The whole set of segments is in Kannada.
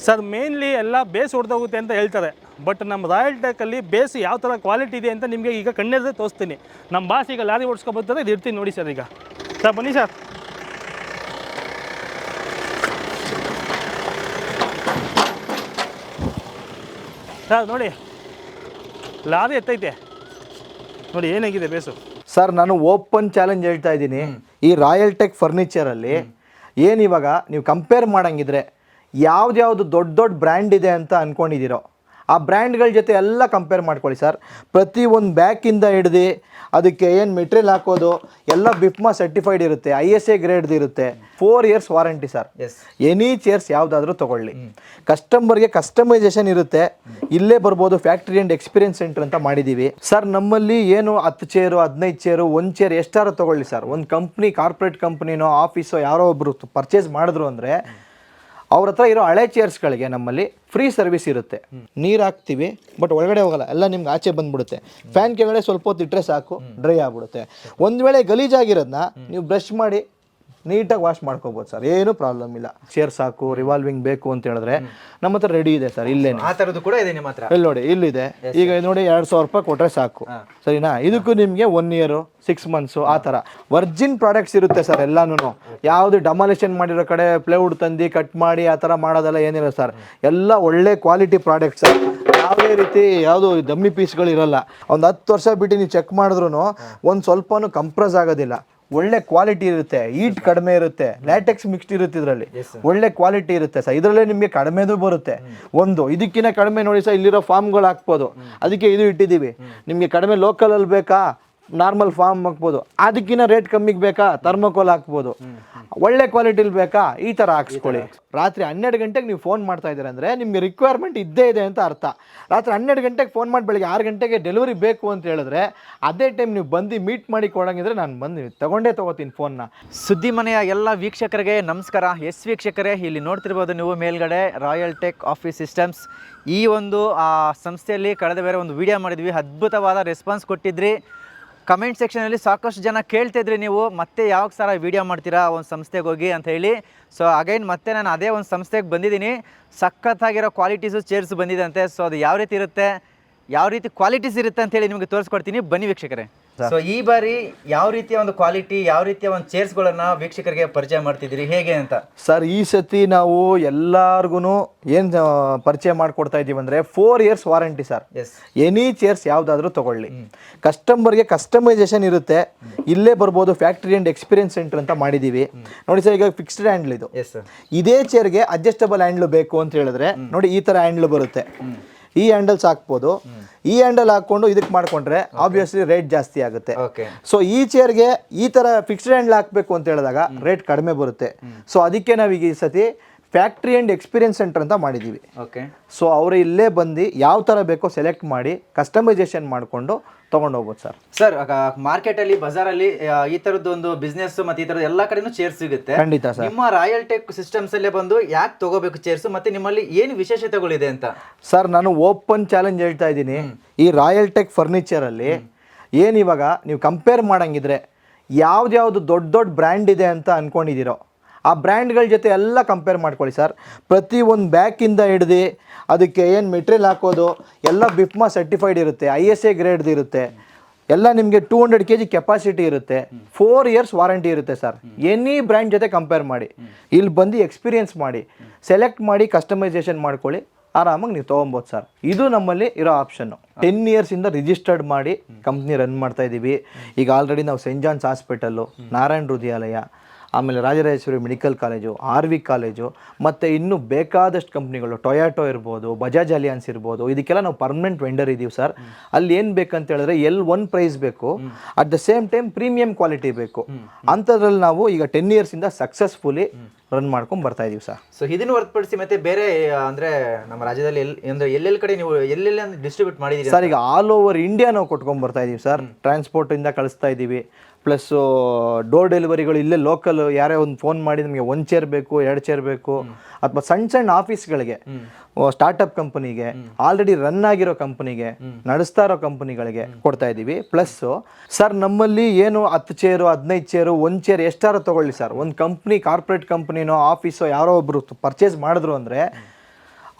ಸರ್ ಮೇನ್ಲಿ ಎಲ್ಲ ಬೇಸ್ ಹೊಡೆದೋಗುತ್ತೆ ಅಂತ ಹೇಳ್ತಾರೆ, ಬಟ್ ನಮ್ಮ ರಾಯಲ್ ಟೆಕ್ಕಲ್ಲಿ ಬೇಸ್ ಯಾವ ಥರ ಕ್ವಾಲಿಟಿ ಇದೆ ಅಂತ ನಿಮಗೆ ಈಗ ಕಣ್ಣೆದ್ರೆ ತೋರಿಸ್ತೀನಿ. ನಮ್ಮ ಬಾಸ್ ಈಗ ಲಾರಿ ಓಡಿಸ್ಕೊಬರ್ತಾರೆ, ಇದು ಇರ್ತೀನಿ ನೋಡಿ ಸರ್. ಈಗ ಸರ್ ಬನ್ನಿ ಸರ್. ಸರ್ ನೋಡಿ ಲಾರಿ ಎತ್ತೈತೆ ನೋಡಿ, ಏನಾಗಿದೆ ಬೇಸು. ಸರ್ ನಾನು ಓಪನ್ ಚಾಲೆಂಜ್ ಹೇಳ್ತಾ ಇದ್ದೀನಿ, ಈ ರಾಯಲ್ ಟೆಕ್ ಫರ್ನಿಚರಲ್ಲಿ ಏನಿವಾಗ ನೀವು ಕಂಪೇರ್ ಮಾಡಂಗಿದ್ರೆ ಯಾವ್ದು ದೊಡ್ಡ ದೊಡ್ಡ ಬ್ರ್ಯಾಂಡ್ ಇದೆ ಅಂತ ಅಂದ್ಕೊಂಡಿದ್ದೀರೋ ಆ ಬ್ರ್ಯಾಂಡ್ಗಳ ಜೊತೆ ಎಲ್ಲ ಕಂಪೇರ್ ಮಾಡ್ಕೊಳ್ಳಿ ಸರ್. ಪ್ರತಿ ಒಂದು ಬ್ಯಾಕಿಂದ ಹಿಡ್ದು ಅದಕ್ಕೆ ಏನು ಮೆಟೀರಿಯಲ್ ಹಾಕೋದು ಎಲ್ಲ ಬಿಪ್ಮಾ ಸರ್ಟಿಫೈಡ್ ಇರುತ್ತೆ, ISA ಗ್ರೇಡ್ದು ಇರುತ್ತೆ, 4 years warranty sir. Any chairs ಯಾವುದಾದ್ರೂ ತೊಗೊಳ್ಳಿ. ಕಸ್ಟಮರ್ಗೆ ಕಸ್ಟಮೈಸೇಷನ್ ಇರುತ್ತೆ, ಇಲ್ಲೇ ಬರ್ಬೋದು. ಫ್ಯಾಕ್ಟ್ರಿ ಆ್ಯಂಡ್ ಎಕ್ಸ್ಪೀರಿಯನ್ಸ್ ಸೆಂಟರ್ ಅಂತ ಮಾಡಿದ್ದೀವಿ ಸರ್. ನಮ್ಮಲ್ಲಿ ಏನು 10 ಚೇರು 15 ಚೇರು ಒಂದು ಚೇರ್ ಎಷ್ಟಾರು ತೊಗೊಳ್ಳಿ ಸರ್. ಒಂದು ಕಂಪ್ನಿ, ಕಾರ್ಪೊರೇಟ್ ಕಂಪ್ನಿನೋ ಆಫೀಸೋ ಯಾರೋ ಒಬ್ಬರು ಪರ್ಚೇಸ್ ಮಾಡಿದ್ರು ಅಂದರೆ ಅವ್ರ ಹತ್ರ ಇರೋ ಹಳೆ ಚೇರ್ಸ್ಗಳಿಗೆ ನಮ್ಮಲ್ಲಿ ಫ್ರೀ ಸರ್ವಿಸ್ ಇರುತ್ತೆ. ನೀರು ಹಾಕ್ತೀವಿ ಬಟ್ ಒಳಗಡೆ ಹೋಗಲ್ಲ, ಎಲ್ಲ ನಿಮ್ಗೆ ಆಚೆ ಬಂದ್ಬಿಡುತ್ತೆ. ಫ್ಯಾನ್ ಕೆಳಗಡೆ ಸ್ವಲ್ಪ ಹೊತ್ತು ಇಟ್ಟರೆ ಸಾಕು, ಡ್ರೈ ಆಗ್ಬಿಡುತ್ತೆ. ಒಂದು ವೇಳೆ ಗಲೀಜಾಗಿರೋದನ್ನ ನೀವು ಬ್ರಷ್ ಮಾಡಿ ನೀಟಾಗಿ ವಾಶ್ ಮಾಡ್ಕೋಬೋದು ಸರ್, ಏನು ಪ್ರಾಬ್ಲಮ್ ಇಲ್ಲ. ಚೇರ್ ಸಾಕು, ರಿವಾಲ್ವಿಂಗ್ ಬೇಕು ಅಂತ ಹೇಳಿದ್ರೆ ನಮ್ಮ ಹತ್ರ ರೆಡಿ ಇದೆ ಸರ್. ಇಲ್ಲೇನೆ ಆ ಥರದ್ದು ಕೂಡ ಇದೆ ನಿಮ್ಮ ಹತ್ರ. ಇಲ್ಲಿ ನೋಡಿ, ಇಲ್ಲಿದೆ. ಈಗ ನೋಡಿ 2,000 ರೂಪಾಯಿ ಕೊಟ್ಟರೆ ಸಾಕು, ಸರಿನಾ? ಇದಕ್ಕೂ ನಿಮಗೆ 1 year 6 months ಆ ಥರ ವರ್ಜಿನ್ ಪ್ರಾಡಕ್ಟ್ಸ್ ಇರುತ್ತೆ ಸರ್. ಎಲ್ಲಾನು ಯಾವುದು ಡಮಾಲಿಷನ್ ಮಾಡಿರೋ ಕಡೆ ಪ್ಲೇವುಡ್ ತಂದು ಕಟ್ ಮಾಡಿ ಆ ಥರ ಮಾಡೋದೆಲ್ಲ ಏನಿಲ್ಲ ಸರ್. ಎಲ್ಲ ಒಳ್ಳೆ ಕ್ವಾಲಿಟಿ ಪ್ರಾಡಕ್ಟ್ಸ್ ಸರ್. ಯಾವುದೇ ರೀತಿ ಯಾವುದು ಡಮ್ಮಿ ಪೀಸ್ಗಳು ಇರಲ್ಲ. ಒಂದು 10 ವರ್ಷ ಬಿಟ್ಟು ನೀವು ಚೆಕ್ ಮಾಡಿದ್ರು ಒಂದು ಸ್ವಲ್ಪನೂ ಕಂಪ್ರೆಸ್ ಆಗೋದಿಲ್ಲ. ಒಳ್ಳೆ ಕ್ವಾಲಿಟಿ ಇರುತ್ತೆ, ಹೀಟ್ ಕಡಿಮೆ ಇರುತ್ತೆ, ಲ್ಯಾಟೆಕ್ಸ್ ಮಿಕ್ಸ್ಡ್ ಇರುತ್ತೆ ಇದರಲ್ಲಿ. ಒಳ್ಳೆ ಕ್ವಾಲಿಟಿ ಇರುತ್ತೆ ಸರ್. ಇದರಲ್ಲೇ ನಿಮಗೆ ಕಡಿಮೆದು ಬರುತ್ತೆ. ಒಂದು ಇದಕ್ಕಿಂತ ಕಡಿಮೆ ನೋಡಿ ಸರ್, ಇಲ್ಲಿರೋ ಫಾರ್ಮ್ಗಳು ಹಾಕ್ಬೋದು, ಅದಕ್ಕೆ ಇದು ಇಟ್ಟಿದ್ದೀವಿ. ನಿಮಗೆ ಕಡಿಮೆ ಲೋಕಲಲ್ಲಿ ಬೇಕಾ ನಾರ್ಮಲ್ ಫಾರ್ಮ್ ಹಾಕ್ಬೋದು, ಅದಕ್ಕಿಂತ ರೇಟ್ ಕಮ್ಮಿಗೆ ಬೇಕಾ ಥರ್ಮೋಕೋಲ್ ಹಾಕ್ಬೋದು. ಒಳ್ಳೆ ಕ್ವಾಲಿಟಿಲಿ ಬೇಕಾ ಈ ಥರ ಹಾಕ್ಸ್ಕೊಳ್ಳಿ. ರಾತ್ರಿ 12 ಗಂಟೆಗೆ ನೀವು ಫೋನ್ ಮಾಡ್ತಾ ಇದ್ದೀರ ಅಂದರೆ ನಿಮಗೆ ರಿಕ್ವೈರ್ಮೆಂಟ್ ಇದ್ದೇ ಇದೆ ಅಂತ ಅರ್ಥ. ರಾತ್ರಿ 12 ಗಂಟೆಗೆ ಫೋನ್ ಮಾಡಿ ಬೆಳಗ್ಗೆ 6 ಗಂಟೆಗೆ ಡೆಲಿವರಿ ಬೇಕು ಅಂತ ಹೇಳಿದ್ರೆ ಅದೇ ಟೈಮ್ ನೀವು ಬಂದು ಮೀಟ್ ಮಾಡಿ ಕೊಡಂಗಿದ್ರೆ ನಾನು ಬಂದು ತೊಗೋತೀನಿ ಫೋನ್ನ. ಸುದ್ದಿ ಮನೆಯ ಎಲ್ಲ ವೀಕ್ಷಕರಿಗೆ ನಮಸ್ಕಾರ. ವೀಕ್ಷಕರೇ, ಇಲ್ಲಿ ನೋಡ್ತಿರ್ಬೋದು ನೀವು ಮೇಲ್ಗಡೆ ರಾಯಲ್ ಟೆಕ್ ಆಫೀಸ್ ಸಿಸ್ಟಮ್ಸ್. ಈ ಒಂದು ಸಂಸ್ಥೆಯಲ್ಲಿ ಕಳೆದ ಬೇರೆ ಒಂದು ವಿಡಿಯೋ ಮಾಡಿದ್ವಿ, ಅದ್ಭುತವಾದ ರೆಸ್ಪಾನ್ಸ್ ಕೊಟ್ಟಿದ್ರಿ. ಕಮೆಂಟ್ ಸೆಕ್ಷನಲ್ಲಿ ಸಾಕಷ್ಟು ಜನ ಕೇಳ್ತಿದ್ರಿ, ನೀವು ಮತ್ತೆ ಯಾವಾಗ ಸರ ವೀಡಿಯೋ ಮಾಡ್ತೀರಾ ಒಂದು ಸಂಸ್ಥೆಗೆ ಹೋಗಿ ಅಂತ ಹೇಳಿ. ಸೊ ಅಗೈನ್ ಮತ್ತೆ ನಾನು ಅದೇ ಒಂದು ಸಂಸ್ಥೆಗೆ ಬಂದಿದ್ದೀನಿ. ಸಖತ್ತಾಗಿರೋ ಕ್ವಾಲಿಟೀಸು ಚೇರ್ಸ್ ಬಂದಿದೆ ಅಂತೆ. ಸೊ ಅದು ಯಾವ ರೀತಿ ಇರುತ್ತೆ, ಯಾವ ರೀತಿ ಕ್ವಾಲಿಟೀಸ್ ಇರುತ್ತೆ ಅಂತ ಹೇಳಿ ನಿಮಗೆ ತೋರಿಸ್ಕೊಡ್ತೀನಿ, ಬನ್ನಿ ವೀಕ್ಷಕರೇ. ಸೊ ಈ ಬಾರಿ ಯಾವ ರೀತಿಯ ಒಂದು ಕ್ವಾಲಿಟಿ, ಯಾವ ರೀತಿಯ ಒಂದು ಚೇರ್ಸ್ಗಳನ್ನು ವೀಕ್ಷಕರಿಗೆ ಪರಿಚಯ ಮಾಡ್ತಿದ್ದೀರಿ, ಹೇಗೆ ಅಂತ ಸರ್? ಈ ಸತಿ ನಾವು ಎಲ್ಲರಿಗೂ ಏನು ಪರಿಚಯ ಮಾಡಿಕೊಡ್ತಾ ಇದ್ದೀವಿ ಅಂದರೆ 4 years warranty sir. Any chairs ಯಾವುದಾದ್ರೂ ತೊಗೊಳ್ಳಿ. ಕಸ್ಟಮರ್ಗೆ ಕಸ್ಟಮೈಸೇಷನ್ ಇರುತ್ತೆ, ಇಲ್ಲೇ ಬರ್ಬೋದು. ಫ್ಯಾಕ್ಟ್ರಿ ಆ್ಯಂಡ್ ಎಕ್ಸ್ಪೀರಿಯನ್ಸ್ ಸೆಂಟರ್ ಅಂತ ಮಾಡಿದ್ದೀವಿ ನೋಡಿ ಸರ್. ಈಗ ಫಿಕ್ಸ್ಡ್ ಹ್ಯಾಂಡ್ಲ್ ಇದು. ಇದೇ ಚೇರ್ಗೆ ಅಡ್ಜಸ್ಟಬಲ್ ಹ್ಯಾಂಡ್ಲು ಬೇಕು ಅಂತ ಹೇಳಿದ್ರೆ ನೋಡಿ ಈ ಥರ ಹ್ಯಾಂಡ್ಲು ಬರುತ್ತೆ. ಈ ಹ್ಯಾಂಡಲ್ಸ್ ಹಾಕ್ಬೋದು. ಈ ಹ್ಯಾಂಡಲ್ ಹಾಕೊಂಡು ಇದಕ್ಕೆ ಮಾಡ್ಕೊಂಡ್ರೆ ಆಬ್ವಿಯಸ್ಲಿ ರೇಟ್ ಜಾಸ್ತಿ ಆಗುತ್ತೆ. ಸೊ ಈ ಚೇರ್ಗೆ ಈ ಥರ ಫಿಕ್ಸ್ಡ್ ಹ್ಯಾಂಡಲ್ ಹಾಕಬೇಕು ಅಂತ ಹೇಳಿದಾಗ ರೇಟ್ ಕಡಿಮೆ ಬರುತ್ತೆ. ಸೊ ಅದಕ್ಕೆ ನಾವೀಗ ಈ ಸತಿ ಫ್ಯಾಕ್ಟ್ರಿ ಆ್ಯಂಡ್ ಎಕ್ಸ್ಪೀರಿಯನ್ಸ್ ಸೆಂಟರ್ ಅಂತ ಮಾಡಿದ್ದೀವಿ. ಸೊ ಅವರು ಇಲ್ಲೇ ಬಂದು ಯಾವ ಥರ ಬೇಕೋ ಸೆಲೆಕ್ಟ್ ಮಾಡಿ ಕಸ್ಟಮೈಸೇಷನ್ ಮಾಡಿಕೊಂಡು ತೊಗೊಂಡೋಗ್ಬೋದು ಸರ್. ಸರ್ ಮಾರ್ಕೆಟಲ್ಲಿ ಬಜಾರಲ್ಲಿ ಈ ಥರದ್ದು ಒಂದು ಬಿಸ್ನೆಸ್ ಮತ್ತು ಈ ಥರದ ಎಲ್ಲ ಕಡೆನೂ ಚೇರ್ಸ್ ಸಿಗುತ್ತೆ. ಖಂಡಿತ ಸರ್. ನಿಮ್ಮ ರಾಯಲ್ ಟೆಕ್ ಸಿಸ್ಟಮ್ಸ್ ಅಲ್ಲೇ ಬಂದು ಯಾಕೆ ತಗೋಬೇಕು ಚೇರ್ಸ್, ಮತ್ತು ನಿಮ್ಮಲ್ಲಿ ಏನು ವಿಶೇಷತೆಗಳಿದೆ ಅಂತ? ಸರ್ ನಾನು ಓಪನ್ ಚಾಲೆಂಜ್ ಹೇಳ್ತಾ ಇದ್ದೀನಿ, ಈ ರಾಯಲ್ ಟೆಕ್ ಫರ್ನಿಚರಲ್ಲಿ ಏನಿವಾಗ ನೀವು ಕಂಪೇರ್ ಮಾಡಂಗಿದ್ರೆ ಯಾವ್ದು ದೊಡ್ಡ ದೊಡ್ಡ ಬ್ರ್ಯಾಂಡ್ ಇದೆ ಅಂತ ಅಂದ್ಕೊಂಡಿದ್ದೀರೋ ಆ ಬ್ರ್ಯಾಂಡ್ಗಳ ಜೊತೆ ಎಲ್ಲ ಕಂಪೇರ್ ಮಾಡ್ಕೊಳ್ಳಿ ಸರ್. ಪ್ರತಿ ಒಂದು ಬ್ಯಾಕಿಂದ ಹಿಡ್ದು ಅದಕ್ಕೆ ಏನು ಮೆಟೀರಿಯಲ್ ಹಾಕೋದು ಎಲ್ಲ ಬಿಪ್ಮಾ ಸರ್ಟಿಫೈಡ್ ಇರುತ್ತೆ, ISA ಗ್ರೇಡ್ದು ಇರುತ್ತೆ, ಎಲ್ಲ ನಿಮಗೆ 200 kg ಕೆಪಾಸಿಟಿ ಇರುತ್ತೆ, 4 years ವಾರಂಟಿ ಇರುತ್ತೆ ಸರ್. ಎನಿ ಬ್ರ್ಯಾಂಡ್ ಜೊತೆ ಕಂಪೇರ್ ಮಾಡಿ, ಇಲ್ಲಿ ಬಂದು ಎಕ್ಸ್ಪೀರಿಯನ್ಸ್ ಮಾಡಿ, ಸೆಲೆಕ್ಟ್ ಮಾಡಿ ಕಸ್ಟಮೈಸೇಷನ್ ಮಾಡ್ಕೊಳ್ಳಿ, ಆರಾಮಾಗಿ ನೀವು ತೊಗೊಬೋದು ಸರ್. ಇದು ನಮ್ಮಲ್ಲಿ ಇರೋ ಆಪ್ಷನ್ನು. 10 years ಇಂದ ರಿಜಿಸ್ಟರ್ಡ್ ಮಾಡಿ ಕಂಪ್ನಿ ರನ್ ಮಾಡ್ತಾ ಇದ್ದೀವಿ. ಈಗ ಆಲ್ರೆಡಿ ನಾವು saint John's hospital, Narayana Hrudayalaya, ಆಮೇಲೆ Rajarajeshwari medical college, RV college, ಮತ್ತು ಇನ್ನೂ ಬೇಕಾದಷ್ಟು ಕಂಪ್ನಿಗಳು, ಟೊಯಾಟೊ ಇರ್ಬೋದು, ಬಜಾಜ್ ಅಲಿಯನ್ಸ್ ಇರ್ಬೋದು, ಇದಕ್ಕೆಲ್ಲ ನಾವು ಪರ್ಮನೆಂಟ್ ವೆಂಡರ್ ಇದ್ದೀವಿ ಸರ್. ಅಲ್ಲಿ ಏನು ಬೇಕಂತ ಹೇಳಿದ್ರೆ L1 ಪ್ರೈಸ್ ಬೇಕು, at the same time premium quality ಬೇಕು. ಅಂಥದ್ರಲ್ಲಿ ನಾವು ಈಗ 10 years ಇಂದ ಸಕ್ಸಸ್ಫುಲಿ ರನ್ ಮಾಡ್ಕೊಂಡು ಬರ್ತಾ ಇದೀವಿ ಸರ್. ಸೊ ಇದನ್ನು ಹೊರತುಪಡಿಸಿ ಮತ್ತೆ ಬೇರೆ ಅಂದರೆ ನಮ್ಮ ರಾಜ್ಯದಲ್ಲಿ ಎಲ್ಲೆಲ್ಲಿ ಕಡೆ ನೀವು ಎಲ್ಲೆಲ್ಲಿ ಡಿಸ್ಟ್ರಿಬ್ಯೂಟ್ ಮಾಡಿದ್ದೀರಿ ಸರ್? ಈಗ ಆಲ್ ಓವರ್ ಇಂಡಿಯಾ ನಾವು ಕೊಟ್ಕೊಂಡು ಬರ್ತಾ ಇದೀವಿ ಸರ್. ಟ್ರಾನ್ಸ್ಪೋರ್ಟಿಂದ ಕಳಿಸ್ತಾ ಇದ್ದೀವಿ, ಪ್ಲಸ್ಸು ಡೋರ್ ಡೆಲಿವರಿಗಳು ಇಲ್ಲೇ ಲೋಕಲ್. ಯಾರೇ ಒಂದು ಫೋನ್ ಮಾಡಿ ನಮಗೆ 1 ಚೇರ್ ಬೇಕು, 2 ಚೇರ್ ಬೇಕು, ಅಥವಾ ಸಣ್ಣ ಆಫೀಸ್ಗಳಿಗೆ, ಸ್ಟಾರ್ಟಪ್ ಕಂಪನಿಗೆ, ಆಲ್ರೆಡಿ ರನ್ ಆಗಿರೋ ಕಂಪನಿಗೆ, ನಡೆಸ್ತಾ ಇರೋ ಕಂಪನಿಗಳಿಗೆ ಕೊಡ್ತಾ ಇದ್ದೀವಿ. ಪ್ಲಸ್ಸು ಸರ್ ನಮ್ಮಲ್ಲಿ ಏನು 10 ಚೇರು 15 ಚೇರು 1 ಚೇರ್ ಎಷ್ಟಾರು ತೊಗೊಳ್ಳಿ ಸರ್. ಒಂದು ಕಂಪ್ನಿ, ಕಾರ್ಪೊರೇಟ್ ಕಂಪ್ನಿನೋ ಆಫೀಸೋ ಯಾರೋ ಒಬ್ಬರು ಪರ್ಚೇಸ್ ಮಾಡಿದ್ರು ಅಂದರೆ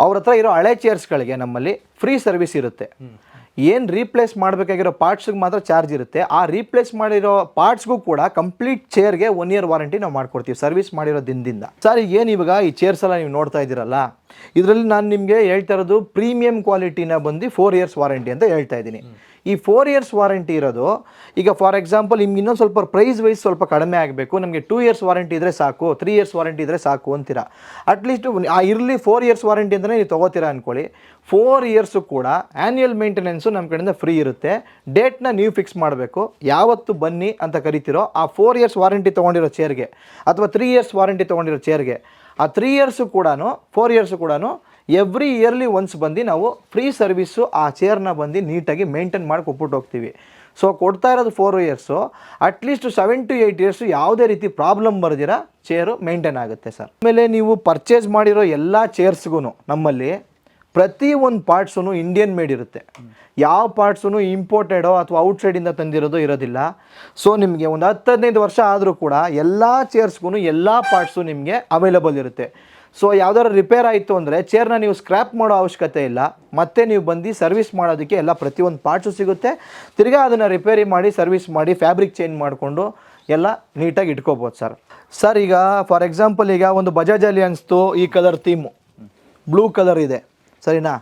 ಅವ್ರ ಹತ್ರ ಇರೋ ಹಳೆ ಚೇರ್ಸ್ಗಳಿಗೆ ನಮ್ಮಲ್ಲಿ ಫ್ರೀ ಸರ್ವಿಸ್ ಇರುತ್ತೆ. ಏನು ರೀಪ್ಲೇಸ್ ಮಾಡಬೇಕಾಗಿರೋ ಪಾರ್ಟ್ಸ್ಗೆ ಮಾತ್ರ ಚಾರ್ಜ್ ಇರುತ್ತೆ. ಆ ರೀಪ್ಲೇಸ್ ಮಾಡಿರೋ ಪಾರ್ಟ್ಸ್ಗೂ ಕೂಡ ಕಂಪ್ಲೀಟ್ ಚೇರ್ಗೆ 1 year ವಾರಂಟಿ ನಾವು ಮಾಡ್ಕೊಡ್ತೀವಿ ಸರ್ವಿಸ್ ಮಾಡಿರೋ ದಿನದಿಂದ. ಸರ್ ಏನು ಇವಾಗ ಈ ಚೇರ್ಸ್ ಎಲ್ಲ ನೀವು ನೋಡ್ತಾ ಇದ್ದೀರಲ್ಲ, ಇದರಲ್ಲಿ ನಾನು ನಿಮಗೆ ಹೇಳ್ತಾ ಇರೋದು ಪ್ರೀಮಿಯಂ ಕ್ವಾಲಿಟಿನ ಬಂದು 4 years ವಾರಂಟಿ ಅಂತ ಹೇಳ್ತಾ ಇದ್ದೀನಿ. ಈ 4 years ವಾರಂಟಿ ಇರೋದು ಈಗ ಫಾರ್ ಎಕ್ಸಾಂಪಲ್ ನಿಮ್ಗೆ ಇನ್ನೊಂದು ಸ್ವಲ್ಪ ಪ್ರೈಸ್ ವೈಸ್ ಸ್ವಲ್ಪ ಕಡಿಮೆ ಆಗಬೇಕು, ನಮಗೆ 2 years ವಾರಂಟಿ ಇದ್ದರೆ ಸಾಕು, 3 years ವಾರಂಟಿ ಇದ್ದರೆ ಸಾಕು ಅಂತೀರಾ. ಅಟ್ಲೀಸ್ಟ್ ಇರಲಿ 4 years ವಾರಂಟಿ ಅಂತಲೇ ನೀವು ತೊಗೋತೀರಾ ಅಂದ್ಕೊಳ್ಳಿ. 4 years ಕೂಡ ಆ್ಯನ್ಯಲ್ ಮೇಂಟೆನೆನ್ಸು ನಮ್ಮ ಕಡೆಯಿಂದ ಫ್ರೀ ಇರುತ್ತೆ. ಡೇಟ್ನ ನೀವು ಫಿಕ್ಸ್ ಮಾಡಬೇಕು, ಯಾವತ್ತು ಬನ್ನಿ ಅಂತ ಕರಿತೀರೋ ಆ 4 years ವಾರಂಟಿ ತೊಗೊಂಡಿರೋ ಚೇರ್ಗೆ ಅಥವಾ 3 years ವಾರಂಟಿ ತೊಗೊಂಡಿರೋ ಚೇರ್ಗೆ ಆ 3 years ಕೂಡ 4 years ಕೂಡ ಎವ್ರಿ ಇಯರ್ಲಿ ಒನ್ಸ್ ಬಂದು ನಾವು ಫ್ರೀ ಸರ್ವಿಸ್ಸು ಆ ಚೇರ್ನ ಬಂದು ನೀಟಾಗಿ ಮೇಂಟೈನ್ ಮಾಡಿ ಕೊಟ್ಬಿಟ್ಟು ಹೋಗ್ತೀವಿ. ಸೊ ಕೊಡ್ತಾ ಇರೋದು 4 years, ಅಟ್ಲೀಸ್ಟ್ 7 to 8 years ಯಾವುದೇ ರೀತಿ ಪ್ರಾಬ್ಲಮ್ ಬರೆದಿರ ಚೇರು ಮೇಂಟೈನ್ ಆಗುತ್ತೆ ಸರ್. ಆಮೇಲೆ ನೀವು ಪರ್ಚೇಸ್ ಮಾಡಿರೋ ಎಲ್ಲ ಚೇರ್ಸ್ಗೂ ನಮ್ಮಲ್ಲಿ ಪ್ರತಿ ಒಂದು ಪಾರ್ಟ್ಸೂ ಇಂಡಿಯನ್ ಮೇಡ್ ಇರುತ್ತೆ. ಯಾವ ಪಾರ್ಟ್ಸೂ ಇಂಪೋರ್ಟೆಡೋ ಅಥವಾ ಔಟ್ಸೈಡಿಂದ ತಂದಿರೋದು ಇರೋದಿಲ್ಲ. ಸೊ ನಿಮಗೆ ಒಂದು 10-15 ವರ್ಷ ಆದರೂ ಕೂಡ ಎಲ್ಲ ಚೇರ್ಸ್ಗೂ ಎಲ್ಲ ಪಾರ್ಟ್ಸು ನಿಮಗೆ ಅವೈಲಬಲ್ ಇರುತ್ತೆ. ಸೊ ಯಾವ್ದಾದ್ರು ರಿಪೇರ್ ಆಯಿತು ಅಂದರೆ ಚೇರ್ನ ನೀವು ಸ್ಕ್ರ್ಯಾಪ್ ಮಾಡೋ ಅವಶ್ಯಕತೆ ಇಲ್ಲ, ಮತ್ತೆ ನೀವು ಬಂದು ಸರ್ವಿಸ್ ಮಾಡೋದಕ್ಕೆ ಎಲ್ಲ ಪ್ರತಿಯೊಂದು ಪಾರ್ಟ್ಸು ಸಿಗುತ್ತೆ. ತಿರ್ಗಾ ಅದನ್ನು ರಿಪೇರಿ ಮಾಡಿ ಸರ್ವಿಸ್ ಮಾಡಿ ಫ್ಯಾಬ್ರಿಕ್ ಚೇಂಜ್ ಮಾಡಿಕೊಂಡು ಎಲ್ಲ ನೀಟಾಗಿ ಇಟ್ಕೋಬೋದು ಸರ್. ಸರ್ ಈಗ ಫಾರ್ ಎಕ್ಸಾಂಪಲ್ ಈಗ ಒಂದು ಬಜಾಜ್ ಅಲಿಯನ್ಸ್ದು ಈ ಕಲರ್ ಥೀಮು ಬ್ಲೂ ಕಲರ್ ಇದೆ ಸರಿನಾ,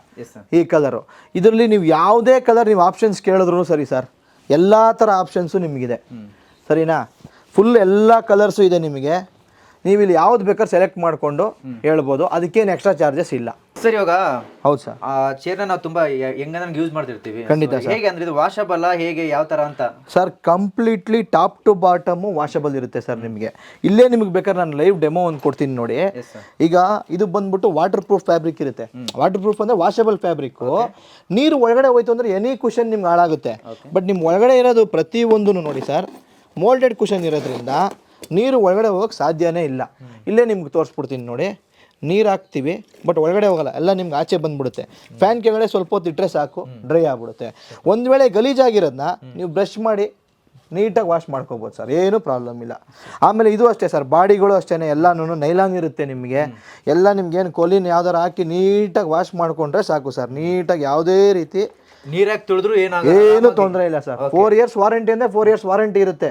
ಈ ಕಲರು ಇದರಲ್ಲಿ ನೀವು ಯಾವುದೇ ಕಲರ್ ನೀವು ಆಪ್ಷನ್ಸ್ ಕೇಳಿದ್ರು ಸರಿ ಸರ್, ಎಲ್ಲ ಥರ ಆಪ್ಷನ್ಸು ನಿಮಗಿದೆ ಸರಿನಾ. ಫುಲ್ ಎಲ್ಲ ಕಲರ್ಸು ಇದೆ ನಿಮಗೆ, ನೀವು ಇಲ್ಲಿ ಯಾವ್ದು ಬೇಕಾದ್ರೆ ಸೆಲೆಕ್ಟ್ ಮಾಡಿಕೊಂಡು ಹೇಳ್ಬೋದು, ಅದಕ್ಕೇನು ಎಕ್ಸ್ಟ್ರಾ ಚಾರ್ಜಸ್ ಇಲ್ಲ ಸರ್. ಇವಾಗ ಹೌದು ಸರ್, ಆ ಚೇರ್ನ ನಾವು ತುಂಬಾ ಹೆಂಗಂದ್ರೆ ಯೂಸ್ ಮಾಡ್ತಿರ್ತೀವಿ. ಖಂಡಿತ ಸರ್. ಹೇಗೆ ಅಂದ್ರೆ ಇದು ವಾಷಬಲ್ ಹೇಗೆ ಯಾವ ತರ ಅಂತ sir completely top to bottom washable ಇರುತ್ತೆ ಸರ್. ನಿಮಗೆ ಇಲ್ಲೇ ನಿಮಗೆ ಬೇಕಾದ್ರೆ ನಾನು ಲೈವ್ ಡೆಮೋ ಒಂದು ಕೊಡ್ತೀನಿ ನೋಡಿ. ಈಗ ಇದು ಬಂದ್ಬಿಟ್ಟು ವಾಟರ್ ಪ್ರೂಫ್ ಫ್ಯಾಬ್ರಿಕ್ ಇರುತ್ತೆ. ವಾಟರ್ ಪ್ರೂಫ್ ಅಂದರೆ ವಾಷಬಲ್ ಫ್ಯಾಬ್ರಿಕ್ಕು. ನೀರು ಒಳಗಡೆ ಹೋಯ್ತು ಅಂದರೆ ಎನಿ ಕುಷನ್ ನಿಮ್ಗೆ ಹಾಳಾಗುತ್ತೆ. ಬಟ್ ನಿಮ್ಮ ಒಳಗಡೆ ಇರೋದು ಪ್ರತಿಯೊಂದೂ ನೋಡಿ ಸರ್ ಮೋಲ್ಡೆಡ್ ಕುಷನ್ ಇರೋದ್ರಿಂದ ನೀರು ಒಳಗಡೆ ಹೋಗೋಕ್ಕೆ ಸಾಧ್ಯನೇ ಇಲ್ಲ. ಇಲ್ಲೇ ನಿಮ್ಗೆ ತೋರಿಸ್ಬಿಡ್ತೀನಿ ನೋಡಿ, ನೀರು ಹಾಕ್ತೀವಿ ಬಟ್ ಒಳಗಡೆ ಹೋಗಲ್ಲ, ಎಲ್ಲ ನಿಮ್ಗೆ ಆಚೆ ಬಂದ್ಬಿಡುತ್ತೆ. ಫ್ಯಾನ್ ಕೆಳಗಡೆ ಸ್ವಲ್ಪ ಹೊತ್ತು ಇಟ್ಟರೆ ಸಾಕು, ಡ್ರೈ ಆಗಿಬಿಡುತ್ತೆ. ಒಂದು ವೇಳೆ ಗಲೀಜಾಗಿರೋದನ್ನ ನೀವು ಬ್ರಷ್ ಮಾಡಿ ನೀಟಾಗಿ ವಾಶ್ ಮಾಡ್ಕೋಬೋದು ಸರ್, ಏನೂ ಪ್ರಾಬ್ಲಮ್ ಇಲ್ಲ. ಆಮೇಲೆ ಇದು ಅಷ್ಟೇ ಸರ್, ಬಾಡಿಗಳು ಅಷ್ಟೇ ಎಲ್ಲನೂ ನೈಲಾನ್ ಇರುತ್ತೆ ನಿಮಗೆ. ಎಲ್ಲ ನಿಮ್ಗೇನು ಕೊಲಿನ ಯಾವ್ದಾರು ಹಾಕಿ ನೀಟಾಗಿ ವಾಶ್ ಮಾಡಿಕೊಂಡ್ರೆ ಸಾಕು ಸರ್. ನೀಟಾಗಿ ಯಾವುದೇ ರೀತಿ ನೀರಾಗಿ ತುಳಿದ್ರು ಏನು ತೊಂದರೆ ಇಲ್ಲ ಸರ್. 4 years ವಾರಂಟಿ ಅಂದರೆ 4 years ವಾರಂಟಿ ಇರುತ್ತೆ,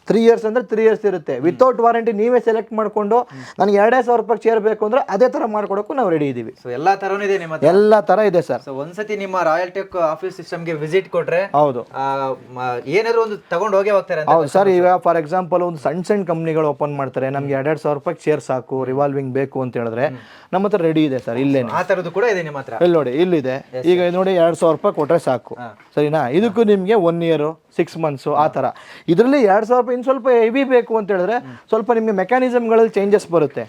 3 years ಅಂದರೆ 3 years ಇರುತ್ತೆ. ವಿತೌಟ್ ವಾರಂಟಿ ನೀವೇ ಸೆಲೆಕ್ಟ್ ಮಾಡಿಕೊಂಡು ನನಗೆ 2,500 ರೂಪಾಯಿ ಚೇರ್ ಬೇಕು ಅಂದರೆ ಅದೇ ಥರ ಮಾಡ್ಕೊಡೋಕ್ಕೂ ನಾವು ರೆಡಿ ಇದ್ದೀವಿ. ಸೊ ಎಲ್ಲ ಥರನೂ ಇದೆ ನಿಮ್ಮ ಹತ್ರ? ಎಲ್ಲ ಥರ ಇದೆ ಸರ್. ಸೊ ಒಂದ್ಸತಿ ನಿಮ್ಮ ರಾಯಲ್ ಟೆಕ್ ಆಫೀಸ್ ಸಿಸ್ಟಮ್ಗೆ ವಿಸಿಟ್ ಕೊಟ್ರೆ ಹೌದು ಏನಾದ್ರು ಒಂದು ತಗೊಂಡು ಹೋಗೇ ಹೋಗ್ತಾರೆ. ಹೌದು ಸರ್. ಈಗ ಫಾರ್ ಎಕ್ಸಾಂಪಲ್ ಒಂದು ಸಣ್ಣ ಕಂಪ್ನಿಗಳು ಓಪನ್ ಮಾಡ್ತಾರೆ, ನಮ್ಗೆ 2,500 ರೂಪಾಯಿ ಚೇರ್ ಸಾಕು, ರಿವಾಲ್ವಿಂಗ್ ಬೇಕು ಅಂತ ಹೇಳಿದ್ರೆ ನಮ್ಮ ಹತ್ರ ರೆಡಿ ಇದೆ ಸರ್. ಇಲ್ಲೇ ಆ ಥರದ್ದು ಕೂಡ ಇದೆ ನಿಮ್ಮ ಹತ್ರ. ಇಲ್ಲಿ ನೋಡಿ, ಇಲ್ಲಿದೆ. ಈಗ ನೋಡಿ 2,000 ರೂಪಾಯಿ ಕೊಟ್ಟರೆ ಸಾಕು ಸರಿನಾ. ಇದಕ್ಕೂ ನಿಮಗೆ 1 year 6 months ಆ ಥರ. ಇದರಲ್ಲಿ 2,000 ರೂಪಾಯಿ ಇನ್ನು ಸ್ವಲ್ಪ ಹೆವಿ ಬೇಕು ಅಂತ ಹೇಳಿದ್ರೆ ಸ್ವಲ್ಪ ನಿಮಗೆ ಮೆಕ್ಯಾನಿಸಮ್ಗಳಲ್ಲಿ ಚೇಂಜಸ್ ಬರುತ್ತೆ.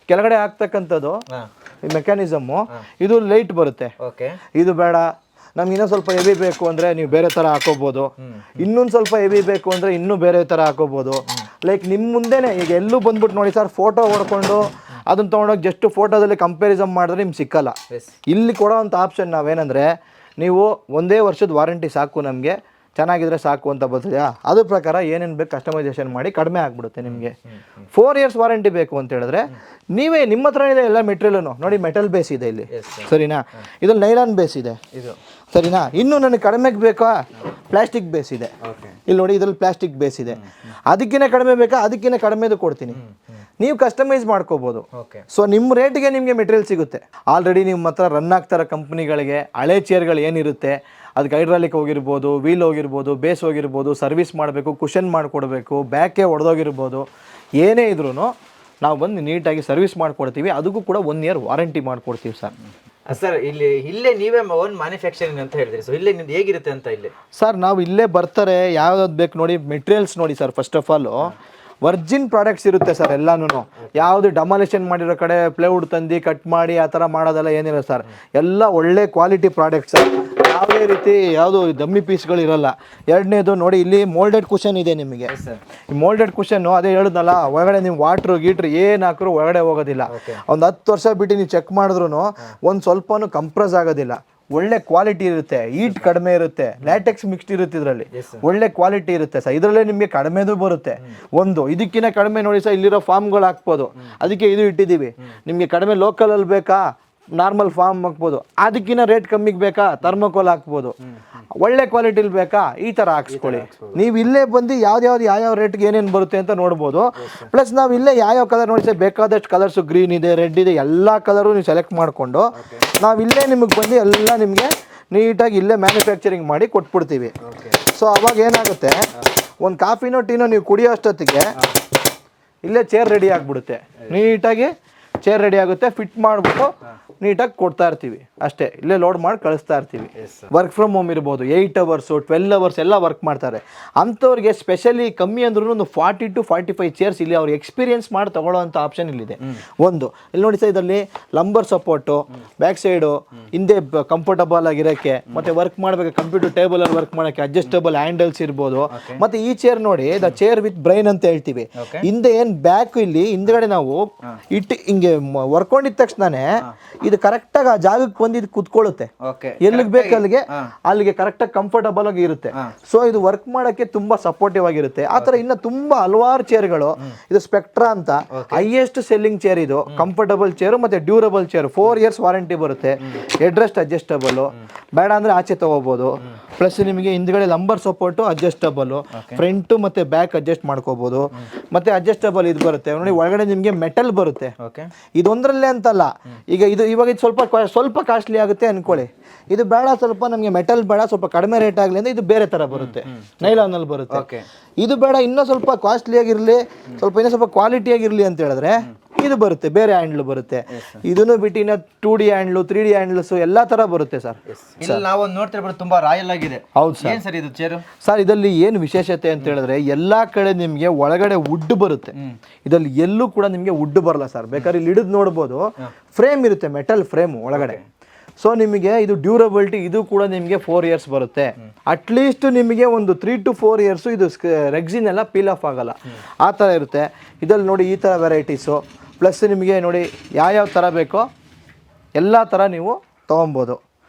ಕೆಳಗಡೆ ಹಾಕ್ತಕ್ಕಂಥದ್ದು ಈ ಮೆಕ್ಯಾನಿಸಮು ಇದು ಲೈಟ್ ಬರುತ್ತೆ. ಇದು ಬೇಡ ನಮ್ಗೆ ಇನ್ನೂ ಸ್ವಲ್ಪ ಹೆವಿ ಬೇಕು ಅಂದರೆ ನೀವು ಬೇರೆ ಥರ ಹಾಕೋಬೋದು. ಇನ್ನೊಂದು ಸ್ವಲ್ಪ ಹೆವಿ ಬೇಕು ಅಂದರೆ ಇನ್ನೂ ಬೇರೆ ಥರ ಹಾಕೋಬೋದು. ಲೈಕ್ ನಿಮ್ಮ ಮುಂದೆನೇ ಈಗ ಎಲ್ಲೂ ಬಂದ್ಬಿಟ್ಟು ನೋಡಿ ಸರ್, ಫೋಟೋ ಹೊಡ್ಕೊಂಡು ಅದನ್ನ ತೊಗೊಂಡೋಗಿ ಜಸ್ಟ್ ಫೋಟೋದಲ್ಲಿ ಕಂಪ್ಯಾರಿಸಮ್ ಮಾಡಿದ್ರೆ ನಿಮ್ಗೆ ಸಿಕ್ಕಲ್ಲ. ಇಲ್ಲಿ ಕೊಡೋವಂಥ ಆಪ್ಷನ್ ನಾವೇನಂದರೆ ನೀವು 1 ವರ್ಷದ ವಾರಂಟಿ ಸಾಕು, ನಮಗೆ ಚೆನ್ನಾಗಿದ್ರೆ ಸಾಕು ಅಂತ ಬರ್ತದೆಯಾ, ಅದ್ರ ಪ್ರಕಾರ ಏನೇನು ಬೇಕು ಕಸ್ಟಮೈಸೇಷನ್ ಮಾಡಿ ಕಡಿಮೆ ಆಗಿಬಿಡುತ್ತೆ ನಿಮಗೆ. 4 years ವಾರಂಟಿ ಬೇಕು ಅಂತ ಹೇಳಿದ್ರೆ ನೀವೇ ನಿಮ್ಮ ಹತ್ರ ಇದೆ ಎಲ್ಲ ಮೆಟೀರಿಯಲ್ನು ನೋಡಿ, ಮೆಟಲ್ ಬೇಸ್ ಇದೆ ಇಲ್ಲಿ ಸರಿನಾ, ಇದ್ರಲ್ಲಿ ನೈಲಾನ್ ಬೇಸ್ ಇದೆ ಸರಿನಾ. ಇನ್ನು ನನಗೆ ಕಡಿಮೆಗೆ ಬೇಕಾ ಪ್ಲಾಸ್ಟಿಕ್ ಬೇಸ್ ಇದೆ, ಇಲ್ಲಿ ನೋಡಿ ಇದ್ರಲ್ಲಿ ಪ್ಲಾಸ್ಟಿಕ್ ಬೇಸ್ ಇದೆ. ಅದಕ್ಕಿಂತ ಕಡಿಮೆ ಬೇಕಾ ಅದಕ್ಕಿಂತ ಕಡಿಮೆದು ಕೊಡ್ತೀನಿ, ನೀವು ಕಸ್ಟಮೈಸ್ ಮಾಡ್ಕೋಬೋದು. ಸೊ ನಿಮ್ಮ ರೇಟಿಗೆ ನಿಮಗೆ ಮೆಟೀರಿಯಲ್ ಸಿಗುತ್ತೆ. ಆಲ್ರೆಡಿ ನಿಮ್ಮ ಹತ್ರ ರನ್ ಆಗ್ತಾರ ಕಂಪ್ನಿಗಳಿಗೆ ಹಳೆ ಚೇರ್ಗಳು ಏನಿರುತ್ತೆ ಅದಕ್ಕೆ ಹೈಡ್ರಾಲಿಕ್ ಹೋಗಿರ್ಬೋದು, ವೀಲ್ ಹೋಗಿರ್ಬೋದು, ಬೇಸ್ ಹೋಗಿರ್ಬೋದು, ಸರ್ವಿಸ್ ಮಾಡಬೇಕು, ಕುಷನ್ ಮಾಡಿಕೊಡ್ಬೇಕು, ಬ್ಯಾಕೆ ಒಡೆದೋಗಿರ್ಬೋದು, ಏನೇ ಇದ್ರೂ ನಾವು ಬಂದು ನೀಟಾಗಿ ಸರ್ವಿಸ್ ಮಾಡಿಕೊಡ್ತೀವಿ. ಅದಕ್ಕೂ ಕೂಡ 1 year ವಾರಂಟಿ ಮಾಡಿಕೊಡ್ತೀವಿ ಸರ್. ಸರ್ ಇಲ್ಲೇ ನೀವೇ ಓನ್ ಮ್ಯಾನುಫ್ಯಾಕ್ಚರಿಂಗ್ ಅಂತ ಹೇಳಿದ್ರಿ, ಸೊ ಇಲ್ಲೇ ನಿಮ್ದು ಹೇಗಿರುತ್ತೆ ಅಂತ? ಇಲ್ಲಿ ಸರ್ ನಾವು ಇಲ್ಲೇ ಬರ್ತಾರೆ, ಯಾವ್ದಾದ್ರು ಬೇಕು ನೋಡಿ ಮೆಟೀರಿಯಲ್ಸ್ ನೋಡಿ sir. First of all Virgin products ಇರುತ್ತೆ ಸರ್ ಎಲ್ಲನೂ. ಯಾವುದು ಡಮಾಲಿಷನ್ ಮಾಡಿರೋ ಕಡೆ ಪ್ಲೇವುಡ್ ತಂದು ಕಟ್ ಮಾಡಿ ಆ ಥರ ಮಾಡೋದೆಲ್ಲ ಏನಿಲ್ಲ ಸರ್. ಎಲ್ಲ ಒಳ್ಳೆ ಕ್ವಾಲಿಟಿ ಪ್ರಾಡಕ್ಟ್ಸ್ ಸರ್, ಯಾವುದೇ ರೀತಿ ಯಾವುದು ಡಮ್ಮಿ ಪೀಸ್ಗಳು ಇರೋಲ್ಲ. ಎರಡನೇದು ನೋಡಿ, ಇಲ್ಲಿ ಮೋಲ್ಡೆಡ್ ಕುಷನ್ ಇದೆ ನಿಮಗೆ. ಈ ಮೋಲ್ಡೆಡ್ ಕುಷನ್ನು ಅದೇ ಹೇಳಿದ್ನಲ್ಲ, ಒಳಗಡೆ ನೀವು ವಾಟ್ರು ಗೀಟ್ರು ಏನು ಹಾಕಿದ್ರು ಒಳಗಡೆ ಹೋಗೋದಿಲ್ಲ. ಒಂದು 10 ವರ್ಷ ಬಿಟ್ಟು ನೀವು ಚೆಕ್ ಮಾಡಿದ್ರು ಒಂದು ಸ್ವಲ್ಪನೂ ಕಂಪ್ರೆಸ್ ಆಗೋದಿಲ್ಲ. ಒಳ್ಳೆ ಕ್ವಾಲಿಟಿ ಇರುತ್ತೆ, ಹೀಟ್ ಕಡಿಮೆ ಇರುತ್ತೆ, ಲ್ಯಾಟೆಕ್ಸ್ ಮಿಕ್ಸ್ಡ್ ಇರುತ್ತೆ, ಇದರಲ್ಲಿ ಒಳ್ಳೆ ಕ್ವಾಲಿಟಿ ಇರುತ್ತೆ ಸರ್. ಇದರಲ್ಲೇ ನಿಮಗೆ ಕಡಿಮೆದು ಬರುತ್ತೆ. ಒಂದು ಇದಕ್ಕಿಂತ ಕಡಿಮೆ ನೋಡಿ ಸರ್, ಇಲ್ಲಿರೋ ಫಾರ್ಮ್ಗಳು ಹಾಕ್ಬೋದು, ಅದಕ್ಕೆ ಇದು ಇಟ್ಟಿದ್ದೀವಿ. ನಿಮಗೆ ಕಡಿಮೆ ಲೋಕಲಲ್ಲಿ ಬೇಕಾ ನಾರ್ಮಲ್ ಫಾರ್ಮ್ ಹಾಕ್ಬೋದು. ಅದಕ್ಕಿಂತ ರೇಟ್ ಕಮ್ಮಿಗೆ ಬೇಕಾ ಥರ್ಮೋಕೋಲ್ ಹಾಕ್ಬೋದು. ಒಳ್ಳೆ ಕ್ವಾಲಿಟಿಲಿ ಬೇಕಾ ಈ ಥರ ಹಾಕ್ಸ್ಕೊಳ್ಳಿ. ನೀವು ಇಲ್ಲೇ ಬಂದು ಯಾವ ರೇಟ್ಗೆ ಏನೇನು ಬರುತ್ತೆ ಅಂತ ನೋಡ್ಬೋದು. ಪ್ಲಸ್ ನಾವು ಇಲ್ಲೇ ಯಾವ ಕಲರ್ ನೋಡಿ ಸರ್, ಬೇಕಾದಷ್ಟು ಕಲರ್ಸು, ಗ್ರೀನ್ ಇದೆ, ರೆಡ್ ಇದೆ, ಎಲ್ಲ ಕಲರು ನೀವು ಸೆಲೆಕ್ಟ್ ಮಾಡಿಕೊಂಡು ನಾವಿಲ್ಲೇ ನಿಮಗೆ ಬಂದು ಎಲ್ಲ ನಿಮಗೆ ನೀಟಾಗಿ ಇಲ್ಲೇ ಮ್ಯಾನುಫ್ಯಾಕ್ಚರಿಂಗ್ ಮಾಡಿ ಕೊಟ್ಬಿಡ್ತೀವಿ. ಸೊ ಅವಾಗ ಏನಾಗುತ್ತೆ, ಒಂದು ಕಾಫಿನೋ ಟೀನೋ ನೀವು ಕುಡಿಯೋ ಅಷ್ಟೊತ್ತಿಗೆ ಇಲ್ಲೇ ಚೇರ್ ರೆಡಿ ಆಗಿಬಿಡುತ್ತೆ. ನೀಟಾಗಿ ಚೇರ್ ರೆಡಿ ಆಗುತ್ತೆ, ಫಿಟ್ ಮಾಡಿಬಿಟ್ಟು ನೀಟಾಗಿ ಕೊಡ್ತಾ ಇರ್ತೀವಿ ಅಷ್ಟೇ. ಇಲ್ಲೇ ಲೋಡ್ ಮಾಡಿ ಕಳಿಸ್ತಾ ಇರ್ತೀವಿ. ವರ್ಕ್ ಫ್ರಮ್ ಹೋಮ್ ಇರ್ಬೋದು, 8 hours 12 hours ಎಲ್ಲ ವರ್ಕ್ ಮಾಡ್ತಾರೆ. ಅಂಥವ್ರಿಗೆ ಸ್ಪೆಷಲಿ ಕಮ್ಮಿ ಅಂದ್ರೂ ಒಂದು 40 to 45 ಚೇರ್ಸ್ ಇಲ್ಲಿ ಅವ್ರಿಗೆ ಎಕ್ಸ್ಪೀರಿಯನ್ಸ್ ಮಾಡಿ ತೊಗೊಳ್ಳೋವಂಥ ಆಪ್ಷನ್ ಇಲ್ಲಿದೆ. ಒಂದು ಇಲ್ಲಿ ನೋಡಿ ಸರ್, ಇದರಲ್ಲಿ ಲಂಬರ್ ಸಪೋರ್ಟು, ಬ್ಯಾಕ್ ಸೈಡು, ಹಿಂದೆ ಕಂಫರ್ಟಬಲ್ ಆಗಿರೋಕ್ಕೆ, ಮತ್ತು ವರ್ಕ್ ಮಾಡಬೇಕು ಕಂಪ್ಯೂಟರ್ ಟೇಬಲಲ್ಲಿ ವರ್ಕ್ ಮಾಡೋಕ್ಕೆ ಅಡ್ಜಸ್ಟಬಲ್ ಹ್ಯಾಂಡಲ್ಸ್ ಇರ್ಬೋದು. ಮತ್ತು ಈ ಚೇರ್ ನೋಡಿ, ದ ಚೇರ್ ವಿತ್ ಬ್ರೈನ್ ಅಂತ ಹೇಳ್ತೀವಿ. ಹಿಂದೆ ಏನು ಬ್ಯಾಕ್ ಇಲ್ಲಿ ಹಿಂದ್ಗಡೆ ನಾವು ಇಟ್ಟು ಹಿಂಗೆ ವರ್ಕೊಂಡಿದ ತಕ್ಷಣನೇ ಇದು ಕರೆಕ್ಟಾಗಿ ಆ ಜಾಗಕ್ಕೆ ಬಂದು ಇದು ಕುತ್ಕೊಳ್ಳುತ್ತೆ. ಎಲ್ಲಿಗೆ ಬೇಕು ಅಲ್ಲಿಗೆ ಕರೆಕ್ಟಾಗಿ ಕಂಫರ್ಟಬಲ್ ಆಗಿ ಇರುತ್ತೆ. ಸೊ ಇದು ವರ್ಕ್ ಮಾಡೋಕ್ಕೆ ತುಂಬಾ ಸಪೋರ್ಟಿವ್ ಆಗಿರುತ್ತೆ. ಆ ಥರ ಇನ್ನು ತುಂಬಾ ಹಲವಾರು ಚೇರ್ಗಳು. ಇದು ಸ್ಪೆಕ್ಟ್ರಾ ಅಂತ ಹೈಯೆಸ್ಟ್ ಸೆಲ್ಲಿಂಗ್ ಚೇರ್. ಇದು ಕಂಫರ್ಟಬಲ್ ಚೇರು ಮತ್ತೆ ಡ್ಯೂರಬಲ್ ಚೇರ್. 4 years ವಾರಂಟಿ ಬರುತ್ತೆ. ಹೆಡ್ರೆಸ್ಟ್ ಅಡ್ಜಸ್ಟಬಲ್, ಬೇಡ ಅಂದ್ರೆ ಆಚೆ ತಗೋಬಹುದು. ಪ್ಲಸ್ ನಿಮಗೆ ಹಿಂದ್ಗಡೆ ಲಂಬರ್ ಸಪೋರ್ಟು ಅಡ್ಜಸ್ಟಬಲ್, ಫ್ರಂಟ್ ಮತ್ತೆ ಬ್ಯಾಕ್ ಅಡ್ಜಸ್ಟ್ ಮಾಡ್ಕೋಬಹುದು. ಮತ್ತೆ ಅಡ್ಜಸ್ಟಬಲ್ ಇದು ಬರುತ್ತೆ ನೋಡಿ, ಒಳಗಡೆ ನಿಮಗೆ ಮೆಟಲ್ ಬರುತ್ತೆ. ಇದೊಂದರಲ್ಲೇ ಅಂತಲ್ಲ, ಈಗ ಇವಾಗ ಇದು ಸ್ವಲ್ಪ ಕಾಸ್ಟ್ಲಿ ಆಗುತ್ತೆ ಅನ್ಕೊಳ್ಳಿ. ಇದು ಬೇಡ, ಸ್ವಲ್ಪ ನಮಗೆ ಮೆಟಲ್ ಬೇಡ, ಸ್ವಲ್ಪ ಕಡಿಮೆ ರೇಟ್ ಆಗಲಿ ಅಂದ್ರೆ ಇದು ಬೇರೆ ತರ ಬರುತ್ತೆ, ನೈಲಾನ್ ಅಲ್ಲಿ ಬರುತ್ತೆ. ಇದು ಬೇಡ, ಇನ್ನೂ ಸ್ವಲ್ಪ ಕಾಸ್ಟ್ಲಿ ಆಗಿರಲಿ, ಇನ್ನೂ ಸ್ವಲ್ಪ ಕ್ವಾಲಿಟಿ ಆಗಿರಲಿ ಅಂತ ಹೇಳಿದ್ರೆ ಇದು ಬರುತ್ತೆ, ಬೇರೆ ಹ್ಯಾಂಡ್ಲ್ ಬರುತ್ತೆ. ಇದನ್ನು ಬಿಟ್ಟು ಇನ್ನು 2D ಹ್ಯಾಂಡ್ಲು, 3D ಹ್ಯಾಂಡ್ಲ್ಸ್ ಎಲ್ಲ ತರ ಬರುತ್ತೆ ಸರ್. ನಾವು ನೋಡ್ತಿರ್ಬೋದು, ತುಂಬಾ ರಾಯಲ್ ಆಗಿದೆ. ಹೌದು ಸರ್. ಇದು ಚೇರು ಸರ್, ಇದರಲ್ಲಿ ಏನು ವಿಶೇಷತೆ ಅಂತ ಹೇಳಿದ್ರೆ ಎಲ್ಲಾ ಕಡೆ ನಿಮಗೆ ಒಳಗಡೆ ವುಡ್ ಬರುತ್ತೆ. ಇದರಲ್ಲಿ ಎಲ್ಲೂ ಕೂಡ ನಿಮಗೆ ವುಡ್ ಬರಲ್ಲ ಸರ್. ಬೇಕಾದ್ರೆ ಇಲ್ಲಿ ಹಿಡಿದು ನೋಡ್ಬೋದು, ಫ್ರೇಮ್ ಇರುತ್ತೆ, ಮೆಟಲ್ ಫ್ರೇಮ್ ಒಳಗಡೆ. ಸೊ ನಿಮಗೆ ಇದು ಡ್ಯೂರಬಿಲಿಟಿ ಇದು ಕೂಡ ನಿಮಗೆ 4 years ಬರುತ್ತೆ. ಅಟ್ಲೀಸ್ಟ್ ನಿಮಗೆ ಒಂದು 3 to 4 years ಇದು ರೆಕ್ಸಿನ್ ಎಲ್ಲ ಪೀಲ್ ಆಫ್ ಆಗಲ್ಲ, ಆ ಥರ ಇರುತ್ತೆ. ಇದರಲ್ಲಿ ನೋಡಿ ಈ ಥರ ವೆರೈಟೀಸು. ಪ್ಲಸ್ ನಿಮಗೆ ನೋಡಿ ಯಾವ್ಯಾವ ಥರ ಬೇಕೋ ಎಲ್ಲ ಥರ ನೀವು ತೊಗೊಬೋದು.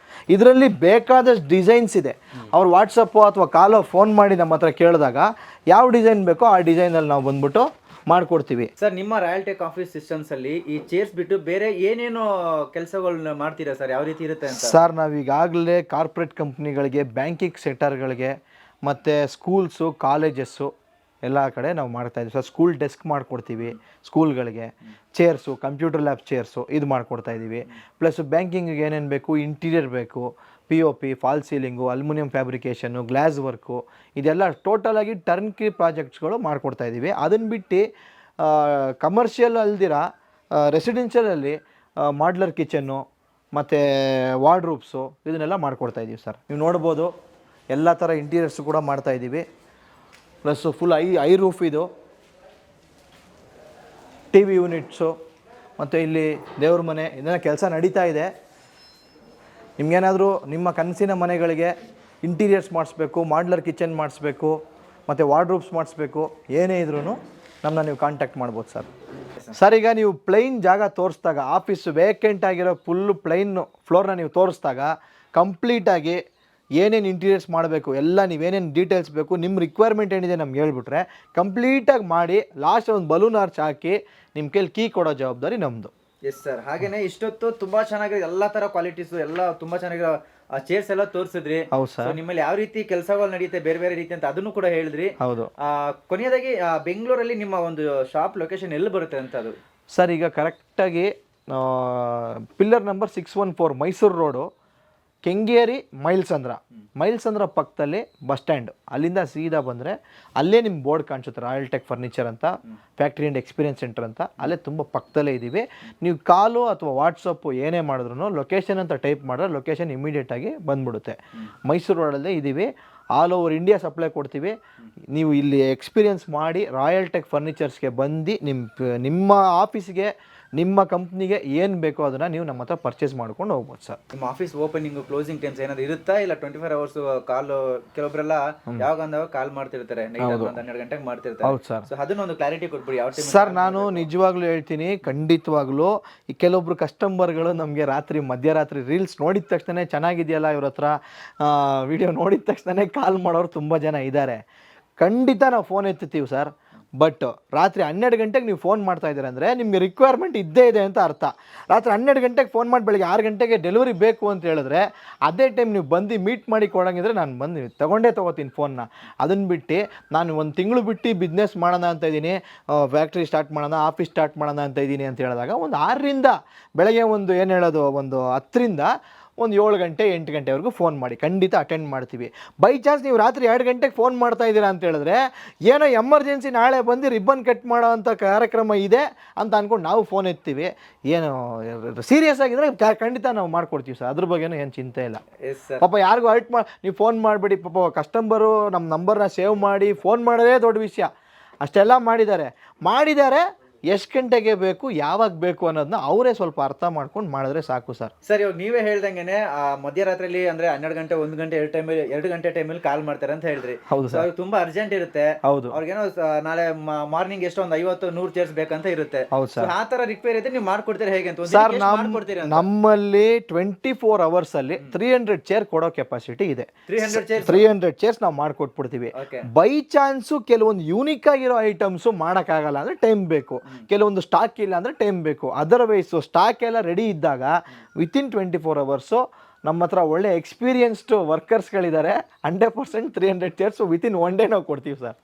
ಇದರಲ್ಲಿ ಬೇಕಾದಷ್ಟು ಡಿಸೈನ್ಸ್ ಇದೆ. ಅವ್ರು ವಾಟ್ಸಪ್ಪು ಅಥವಾ ಕಾಲೋ ಫೋನ್ ಮಾಡಿ ನಮ್ಮ ಹತ್ರ ಕೇಳಿದಾಗ ಯಾವ ಡಿಸೈನ್ ಬೇಕೋ ಆ ಡಿಸೈನಲ್ಲಿ ನಾವು ಬಂದ್ಬಿಟ್ಟು ಮಾಡ್ಕೊಡ್ತೀವಿ. ಸರ್, ನಿಮ್ಮ ರಾಯಲ್ ಟೆಕ್ ಆಫೀಸ್ ಸಿಸ್ಟಮ್ಸ್ ಅಲ್ಲಿ ಈ ಚೇರ್ಸ್ ಬಿಟ್ಟು ಬೇರೆ ಏನೇನು ಕೆಲಸಗಳನ್ನ ಮಾಡ್ತೀರಾ ಸರ್? ಯಾವ ರೀತಿ ಇರುತ್ತೆ ಅಂತ? ಸರ್, ನಾವೀಗಾಗಲೇ ಕಾರ್ಪೊರೇಟ್ ಕಂಪ್ನಿಗಳಿಗೆ, ಬ್ಯಾಂಕಿಂಗ್ ಸೆಕ್ಟರ್ಗಳಿಗೆ, ಮತ್ತು ಸ್ಕೂಲ್ಸು, ಕಾಲೇಜಸ್ಸು ಎಲ್ಲ ಕಡೆ ನಾವು ಮಾಡ್ತಾಯಿದ್ದೀವಿ ಸರ್. ಸ್ಕೂಲ್ ಡೆಸ್ಕ್ ಮಾಡಿಕೊಡ್ತೀವಿ ಸ್ಕೂಲ್ಗಳಿಗೆ, ಚೇರ್ಸು, ಕಂಪ್ಯೂಟರ್ ಲ್ಯಾಬ್ ಚೇರ್ಸು ಇದು ಮಾಡಿಕೊಡ್ತಾಯಿದ್ದೀವಿ. ಪ್ಲಸ್ ಬ್ಯಾಂಕಿಂಗಿಗೆ ಏನೇನು ಬೇಕು, ಇಂಟೀರಿಯರ್ ಬೇಕು, POP, false ceiling, aluminium fabrication, glass work, ಇದೆಲ್ಲ ಟೋಟಲಾಗಿ ಟರ್ನ್ಕಿ ಪ್ರಾಜೆಕ್ಟ್ಸ್ಗಳು ಮಾಡಿಕೊಡ್ತಾಯಿದ್ದೀವಿ. ಅದನ್ನು ಬಿಟ್ಟು ಕಮರ್ಷಿಯಲ್ ಅಲ್ದಿರ ರೆಸಿಡೆನ್ಷಿಯಲಲ್ಲಿ ಮಾಡ್ಲರ್ ಕಿಚನ್ನು ಮತ್ತು ವಾರ್ಡ್ರೂಬ್ಸು ಇದನ್ನೆಲ್ಲ ಮಾಡಿಕೊಡ್ತಾಯಿದ್ದೀವಿ ಸರ್. ನೀವು ನೋಡ್ಬೋದು, ಎಲ್ಲ ಥರ ಇಂಟೀರಿಯರ್ಸು ಕೂಡ ಮಾಡ್ತಾಯಿದ್ದೀವಿ. ಪ್ಲಸ್ಸು ಫುಲ್ ಐ ರೂಫ್ ಇದು, TV ಯೂನಿಟ್ಸು, ಮತ್ತು ಇಲ್ಲಿ ದೇವ್ರ ಮನೆ, ಇದೆಲ್ಲ ಕೆಲಸ ನಡೀತಾ ಇದೆ. ನಿಮಗೇನಾದರೂ ನಿಮ್ಮ ಕನಸಿನ ಮನೆಗಳಿಗೆ ಇಂಟೀರಿಯರ್ಸ್ ಮಾಡಿಸ್ಬೇಕು, ಮಾಡ್ಲರ್ ಕಿಚನ್ ಮಾಡಿಸ್ಬೇಕು, ಮತ್ತು ವಾರ್ಡ್ರೂಬ್ಸ್ ಮಾಡಿಸ್ಬೇಕು, ಏನೇ ಇದ್ರೂ ನಮ್ಮನ್ನ ನೀವು ಕಾಂಟ್ಯಾಕ್ಟ್ ಮಾಡ್ಬೋದು ಸರ್. ಸರ್, ಈಗ ನೀವು ಪ್ಲೈನ್ ಜಾಗ ತೋರಿಸಿದಾಗ, ಆಫೀಸ್ ವೇಕೆಂಟ್ ಆಗಿರೋ ಫುಲ್ಲು ಪ್ಲೈನ್ ಫ್ಲೋರ್ನ ನೀವು ತೋರಿಸಿದಾಗ ಕಂಪ್ಲೀಟಾಗಿ ಏನೇನು ಇಂಟೀರಿಯರ್ಸ್ ಮಾಡಬೇಕು ಎಲ್ಲ ನೀವೇನೇನು ಡೀಟೇಲ್ಸ್ ಬೇಕು, ನಿಮ್ಮ ರಿಕ್ವೈರ್ಮೆಂಟ್ ಏನಿದೆ ನಮ್ಗೆ ಹೇಳ್ಬಿಟ್ರೆ ಕಂಪ್ಲೀಟಾಗಿ ಮಾಡಿ ಲಾಸ್ಟ್ ಒಂದು ಬಲೂನ್ ಆರ್ಚ್ ಹಾಕಿ ನಿಮ್ಮ ಕೈಲಿ ಕೀ ಕೊಡೋ ಜವಾಬ್ದಾರಿ ನಮ್ಮದು. Yes sir. ಹಾಗೇನೆ ಇಷ್ಟೊತ್ತು ತುಂಬಾ ಚೆನ್ನಾಗಿ ಎಲ್ಲ ತರ ಕ್ವಾಲಿಟೀಸ್ ಎಲ್ಲ ತುಂಬಾ ಚೆನ್ನಾಗಿ ಚೇರ್ಸ್ ಎಲ್ಲ ತೋರಿಸಿದ್ರಿ. ಹೌದು ಸರ್. ನಿಮ್ಮಲ್ಲಿ ಯಾವ ರೀತಿ ಕೆಲಸಗಳು ನಡೆಯುತ್ತೆ, ಬೇರೆ ಬೇರೆ ರೀತಿ ಅಂತ ಅದನ್ನು ಕೂಡ ಹೇಳಿದ್ರಿ. ಹೌದು. ಕೊನೆಯದಾಗಿ ಬೆಂಗಳೂರಲ್ಲಿ ನಿಮ್ಮ ಒಂದು ಶಾಪ್ ಲೊಕೇಶನ್ ಎಲ್ಲಿ ಬರುತ್ತೆ ಅಂತ? ಅದು ಸರ್, ಈಗ ಕರೆಕ್ಟಾಗಿ pillar number 614 Mysuru road, Kengeri, Mylasandra ಪಕ್ಕದಲ್ಲಿ ಬಸ್ ಸ್ಟ್ಯಾಂಡ್. ಅಲ್ಲಿಂದ ಸೀದಾ ಬಂದರೆ ಅಲ್ಲೇ ನಿಮ್ಮ ಬೋರ್ಡ್ ಕಾಣಿಸುತ್ತೆ, ರಾಯಲ್ ಟೆಕ್ ಫರ್ನಿಚರ್ ಅಂತ, ಫ್ಯಾಕ್ಟ್ರಿ ಆ್ಯಂಡ್ ಎಕ್ಸ್ಪೀರಿಯನ್ಸ್ ಸೆಂಟರ್ ಅಂತ. ಅಲ್ಲೇ ತುಂಬ ಪಕ್ಕದಲ್ಲೇ ಇದ್ದೀವಿ. ನೀವು ಕಾಲು ಅಥವಾ ವಾಟ್ಸಪ್ಪು ಏನೇ ಮಾಡಿದ್ರು ಲೊಕೇಶನ್ ಅಂತ ಟೈಪ್ ಮಾಡಿದ್ರೆ ಲೊಕೇಶನ್ ಇಮಿಡಿಯೇಟಾಗಿ ಬಂದ್ಬಿಡುತ್ತೆ. ಮೈಸೂರು ರೋಡಲ್ಲೇ ಇದ್ದೀವಿ. ಆಲ್ ಓವರ್ ಇಂಡಿಯಾ ಸಪ್ಲೈ ಕೊಡ್ತೀವಿ. ನೀವು ಇಲ್ಲಿ ಎಕ್ಸ್ಪೀರಿಯನ್ಸ್ ಮಾಡಿ ರಾಯಲ್ ಟೆಕ್ ಫರ್ನಿಚರ್ಸ್ಗೆ ಬಂದು ನಿಮ್ಮ ಆಫೀಸ್ಗೆ, ನಿಮ್ಮ ಕಂಪ್ನಿಗೆ ಏನು ಬೇಕೋ ಅದನ್ನು ನೀವು ನಮ್ಮ ಹತ್ರ ಪರ್ಚೇಸ್ ಮಾಡ್ಕೊಂಡು ಹೋಗ್ಬೋದು ಸರ್. ನಿಮ್ಮ ಆಫೀಸ್ ಓಪನಿಂಗ್ ಕ್ಲೋಸಿಂಗ್ ಟೈಮ್ಸ್ ಏನಾದ್ರು ಇರುತ್ತಾ, ಇಲ್ಲ 24 hours ಕಾಲ್? ಕೆಲವೊಬ್ಬರೆಲ್ಲ ಯಾವಾಗ ಅಂದಾಗ ಕಾಲ್ ಮಾಡ್ತಿರ್ತಾರೆ, 12 ಗಂಟೆಗೆ ಮಾಡ್ತಿರ್ತಾರೆ. ಹೌದು ಸರ್. ಸೊ ಅದನ್ನ ಒಂದು ಕ್ಲಾರಿಟಿ ಕೊಟ್ಬಿಡಿ. ಯಾವ ಟೈಮ್? ಸರ್, ನಾನು ನಿಜವಾಗ್ಲೂ ಹೇಳ್ತೀನಿ, ಖಂಡಿತವಾಗ್ಲೂ ಈ ಕೆಲವೊಬ್ರು ಕಸ್ಟಮರ್ಗಳು ನಮಗೆ ಮಧ್ಯರಾತ್ರಿ ರೀಲ್ಸ್ ನೋಡಿದ ತಕ್ಷಣ ಚೆನ್ನಾಗಿದೆಯಲ್ಲ ಇವ್ರ ಹತ್ರ, ವಿಡಿಯೋ ನೋಡಿದ ತಕ್ಷಣ ಕಾಲ್ ಮಾಡೋರು ತುಂಬ ಜನ ಇದ್ದಾರೆ. ಖಂಡಿತ ನಾವು ಫೋನ್ ಎತ್ತುತ್ತೀವಿ ಸರ್. ಬಟ್ ರಾತ್ರಿ 12 ಗಂಟೆಗೆ ನೀವು ಫೋನ್ ಮಾಡ್ತಾ ಇದ್ದೀರ ಅಂದರೆ ನಿಮಗೆ ರಿಕ್ವೈರ್ಮೆಂಟ್ ಇದ್ದೇ ಇದೆ ಅಂತ ಅರ್ಥ. ರಾತ್ರಿ 12 ಗಂಟೆಗೆ ಫೋನ್ ಮಾಡಿ ಬೆಳಗ್ಗೆ 6 ಗಂಟೆಗೆ ಡೆಲಿವರಿ ಬೇಕು ಅಂತ ಹೇಳಿದ್ರೆ ಅದೇ ಟೈಮ್ ನೀವು ಬಂದು ಮೀಟ್ ಮಾಡಿ ಕೊಡೋಂಗಿದ್ರೆ ನಾನು ಬಂದು ತೊಗೋತೀನಿ ಫೋನ್ನ. ಅದನ್ನು ಬಿಟ್ಟು ನಾನು ಒಂದು ತಿಂಗಳು ಬಿಟ್ಟು ಬಿಸ್ನೆಸ್ ಮಾಡೋಣ ಅಂತ ಇದ್ದೀನಿ, ಫ್ಯಾಕ್ಟ್ರಿ ಸ್ಟಾರ್ಟ್ ಮಾಡೋಣ, ಆಫೀಸ್ ಸ್ಟಾರ್ಟ್ ಮಾಡೋಣ ಅಂತ ಇದ್ದೀನಿ ಅಂತ ಹೇಳಿದಾಗ ಒಂದು 6ರಿಂದ ಬೆಳಗ್ಗೆ ಒಂದು ಏನು ಹೇಳೋದು ಒಂದು 10ರಿಂದ ಒಂದು 7 ಗಂಟೆ 8 ಗಂಟೆವರೆಗೂ ಫೋನ್ ಮಾಡಿ, ಖಂಡಿತ ಅಟೆಂಡ್ ಮಾಡ್ತೀವಿ. ಬೈ ಚಾನ್ಸ್ ನೀವು ರಾತ್ರಿ 2 ಗಂಟೆಗೆ ಫೋನ್ ಮಾಡ್ತಾ ಇದ್ದೀರಾ ಅಂತ ಹೇಳಿದ್ರೆ ಏನೋ ಎಮರ್ಜೆನ್ಸಿ ನಾಳೆ ಬಂದು ರಿಬ್ಬನ್ ಕಟ್ ಮಾಡೋ ಅಂಥ ಕಾರ್ಯಕ್ರಮ ಇದೆ ಅಂತ ಅಂದ್ಕೊಂಡು ನಾವು ಫೋನ್ ಎತ್ತೀವಿ. ಏನು ಸೀರಿಯಸ್ ಆಗಿದ್ರೆ ಖಂಡಿತ ನಾವು ಮಾಡ್ಕೊಡ್ತೀವಿ ಸರ್, ಅದ್ರ ಬಗ್ಗೆನೂ ಏನು ಚಿಂತೆ ಇಲ್ಲ. ಪಾಪ ಯಾರಿಗೂ ಹರ್ಟ್ ನೀವು ಫೋನ್ ಮಾಡಬೇಡಿ, ಪಾಪ ಕಸ್ಟಮರು ನಮ್ಮ ನಂಬರ್ನ ಸೇವ್ ಮಾಡಿ ಫೋನ್ ಮಾಡೋದೇ ದೊಡ್ಡ ವಿಷಯ. ಅಷ್ಟೆಲ್ಲ ಮಾಡಿದ್ದಾರೆ ಎಷ್ಟು ಗಂಟೆಗೆ ಬೇಕು ಯಾವಾಗ ಬೇಕು ಅನ್ನೋದನ್ನ ಅವರೇ ಸ್ವಲ್ಪ ಅರ್ಥ ಮಾಡ್ಕೊಂಡು ಮಾಡಿದ್ರೆ ಸಾಕು ಸರ್. ಸರ್ ಇವಾಗ ನೀವೇ ಹೇಳ್ದಂಗೆ ಮಧ್ಯರಾತ್ರಿಲಿ ಅಂದ್ರೆ 12 ಗಂಟೆ 1 ಗಂಟೆ 2 ಗಂಟೆ ಟೈಮಲ್ಲಿ ಕಾಲ್ ಮಾಡ್ತಾರೆ ಅಂತ ಹೇಳಿದ್ರಿ. ಹೌದು ಸರ್, ತುಂಬಾ ಅರ್ಜೆಂಟ್ ಇರುತ್ತೆ. ಹೌದು, ಅವ್ರಿಗೇನೋ ನಾಳೆ ಮಾರ್ನಿಂಗ್ ಎಷ್ಟೋ ಒಂದು 50-100 ಚೇರ್ಸ್ ಬೇಕಂತ ಇರುತ್ತೆ. ಹೌದು ಸರ್. ಆ ತರ ರಿಕ್ವೈರ್ ಇದ್ರೆ ನೀವು ಮಾಡ್ಕೊಡ್ತೀರಾ ಹೇಗೆ ಅಂತ ಸರ್? ನಮ್ಮಲ್ಲಿ 24 hours ಅಲ್ಲಿ 300 ಚೇರ್ ಕೊಡೋ ಕೆಪಾಸಿಟಿ ಇದೆ. 300 ಚೇರ್ಸ್ ನಾವು ಮಾಡ್ಕೊಟ್ಬಿಡ್ತೀವಿ. ಬೈ ಚಾನ್ಸು ಕೆಲವೊಂದು ಯೂನಿಕ್ ಆಗಿರೋ ಐಟಮ್ಸು ಮಾಡೋಕ್ಕಾಗಲ್ಲ ಅಂದ್ರೆ ಟೈಮ್ ಬೇಕು, ಕೆಲವೊಂದು ಸ್ಟಾಕ್ ಇಲ್ಲ ಅಂದರೆ ಟೈಮ್ ಬೇಕು. ಅದರ್ವೈಸು ಸ್ಟಾಕ್ ಎಲ್ಲ ರೆಡಿ ಇದ್ದಾಗ ವಿತಿನ್ 24 hours ನಮ್ಮ ಹತ್ರ ಒಳ್ಳೆ ಎಕ್ಸ್ಪೀರಿಯನ್ಸ್ಡ್ ವರ್ಕರ್ಸ್ಗಳಿದ್ದಾರೆ. 100% 300 ಚೇರ್ಸು ವಿತಿನ್ 1 ಡೇ ನಾವು ಕೊಡ್ತೀವಿ ಸರ್.